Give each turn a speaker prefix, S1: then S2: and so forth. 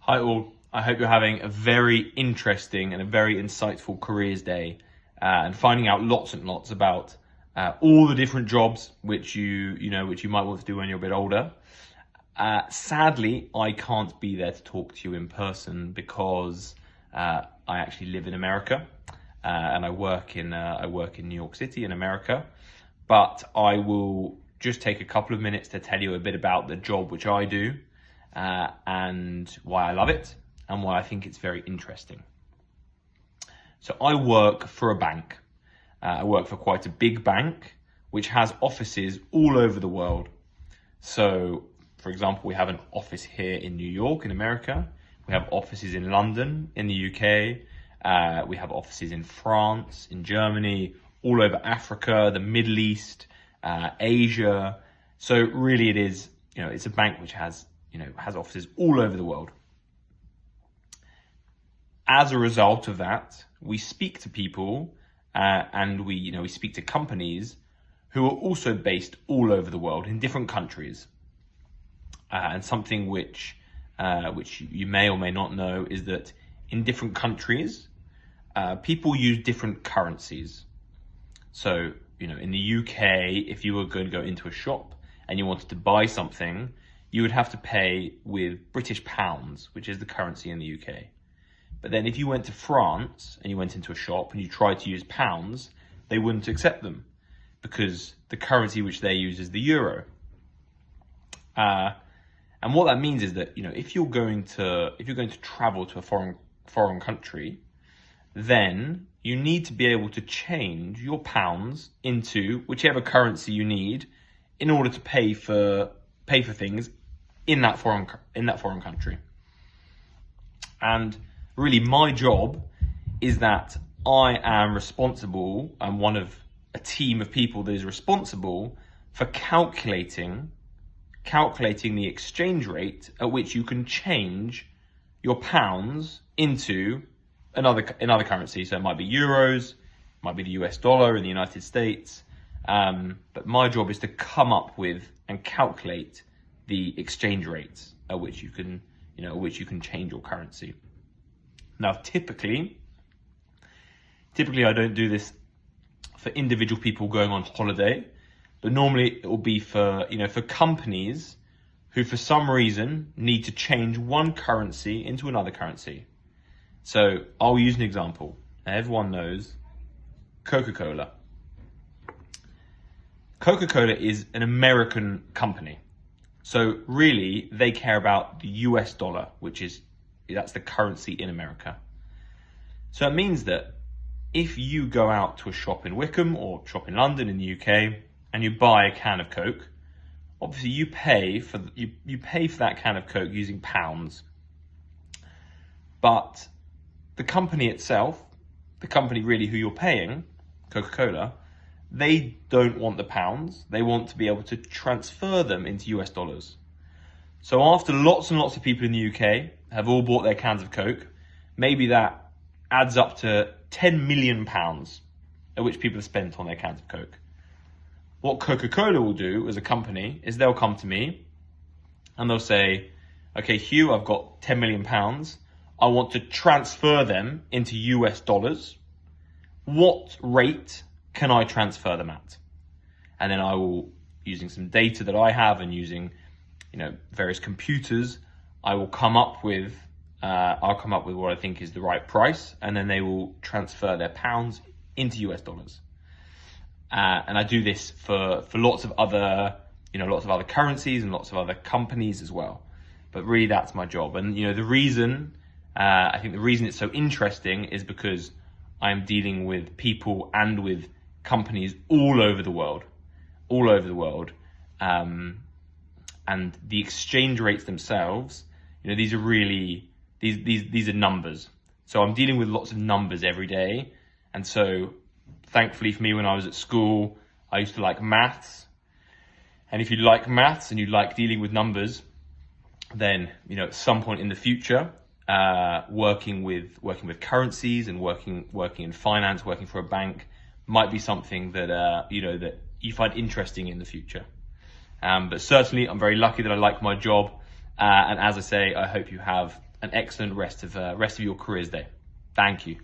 S1: Hi all, I hope you're having a very interesting and a very insightful careers day and finding out lots and lots about all the different jobs which you might want to do when you're a bit older. Sadly, I can't be there to talk to you in person because I actually live in America and I work in New York City in America. But I will just take a couple of minutes to tell you a bit about the job which I do. And why I love it and why I think it's very interesting. So I work for a bank. I work for quite a big bank which has offices all over the world. So, for example, we have an office here in New York in America. We have offices in London in the UK. We have offices in France, in Germany, all over Africa, the Middle East, Asia. So really it is, it's a bank which has offices all over the world. As a result of that, we speak to people and we speak to companies who are also based all over the world in different countries. And something which you may or may not know is that in different countries, people use different currencies. So, in the UK, if you were going to go into a shop and you wanted to buy something, you would have to pay with British pounds, which is the currency in the UK. But then if you went to France and you went into a shop and you tried to use pounds, they wouldn't accept them because the currency which they use is the euro. And what that means is that, if you're going to travel to a foreign country, then you need to be able to change your pounds into whichever currency you need in order to pay for things in that foreign country. And really my job is that I am responsible, I'm one of a team of people that is responsible for calculating the exchange rate at which you can change your pounds into another currency. So it might be euros, it might be the US dollar in the United States. But my job is to come up with and calculate the exchange rates at which you can change your currency. Now, typically I don't do this for individual people going on holiday, but normally it will be for companies who for some reason need to change one currency into another currency. So I'll use an example. Everyone knows Coca-Cola. Coca-Cola is an American company. So really, they care about the US dollar, that's the currency in America. So it means that if you go out to a shop in Wickham or shop in London in the UK and you buy a can of Coke, obviously you pay for that can of Coke using pounds. But the company itself, the company really who you're paying, Coca-Cola, they don't want the pounds. They want to be able to transfer them into US dollars. So after lots and lots of people in the UK have all bought their cans of Coke, maybe that adds up to 10 million pounds at which people have spent on their cans of Coke. What Coca-Cola will do as a company is they'll come to me and they'll say, okay, Hugh, I've got 10 million pounds. I want to transfer them into US dollars. What rate can I transfer them at? And then I will, using some data that I have and using, various computers, I will come up with, what I think is the right price, and then they will transfer their pounds into US dollars. And I do this for lots of other currencies and lots of other companies as well. But really, that's my job. And the reason it's so interesting is because I'm dealing with people and with companies all over the world. And the exchange rates themselves, these are numbers. So I'm dealing with lots of numbers every day. And so thankfully for me, when I was at school, I used to like maths. And if you like maths and you like dealing with numbers, then, at some point in the future, working with currencies and working in finance, working for a bank might be something that that you find interesting in the future. But certainly, I'm very lucky that I like my job. And as I say, I hope you have an excellent rest of your careers day. Thank you.